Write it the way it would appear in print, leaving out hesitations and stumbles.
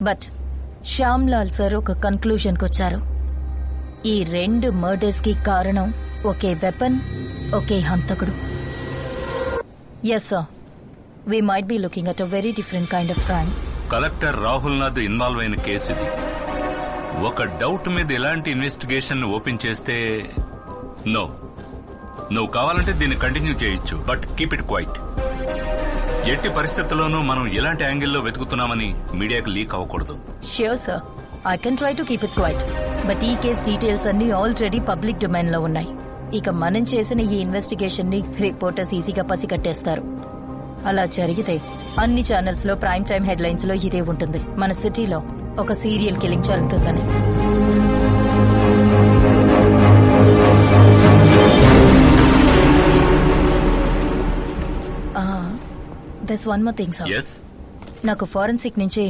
But Shyam Lal sir ఒక కన్క్లూజన్కి వచ్చారు. ఈ 2 మర్డర్స్ కి కారణం ఒకే వెపన్, ఒకే హంతకుడు. Yes sir, we might be looking at a very different kind of crime. Collector Rahul Nath involve అయిన కేసు ఇది. ఒక డౌట్ మీద ఎలాంటి ఇన్వెస్టిగేషన్ ఓపెన్ చేస్తే నో, నువ్వు కావాలంటే దీన్ని కంటిన్యూ చేయొచ్చు, బట్ కీప్ ఇట్ క్వైట్. ఎట్టి పరిస్థితుల్లోనూ మనం ఎలాంటి యాంగిల్లో వెతుకుతున్నామని మీడియాకు లీక్ అవ్వకూడదు. Sure sir, I can try to keep it quiet. But ఈ కేస్ డీటెయిల్స్ అన్ని ఆల్రెడీ పబ్లిక్ డొమైన్ లో ఉన్నాయి. ఇక మనం చేసిన ఈ ఇన్వెస్టిగేషన్ ని రిపోర్టర్స్ ఈజీగా పసిగట్టేస్తారు. అలా జరిగితే అన్ని ఛానల్స్ లో ప్రైమ్ టైమ్ హెడ్లైన్స్ లో ఇదే ఉంటుంది, మన సిటీలో ఒక సీరియల్ కిల్లింగ్ జరుగుతుందని. That's one more thing sir. yes నాకు ఫారెన్సిక్ నుంచి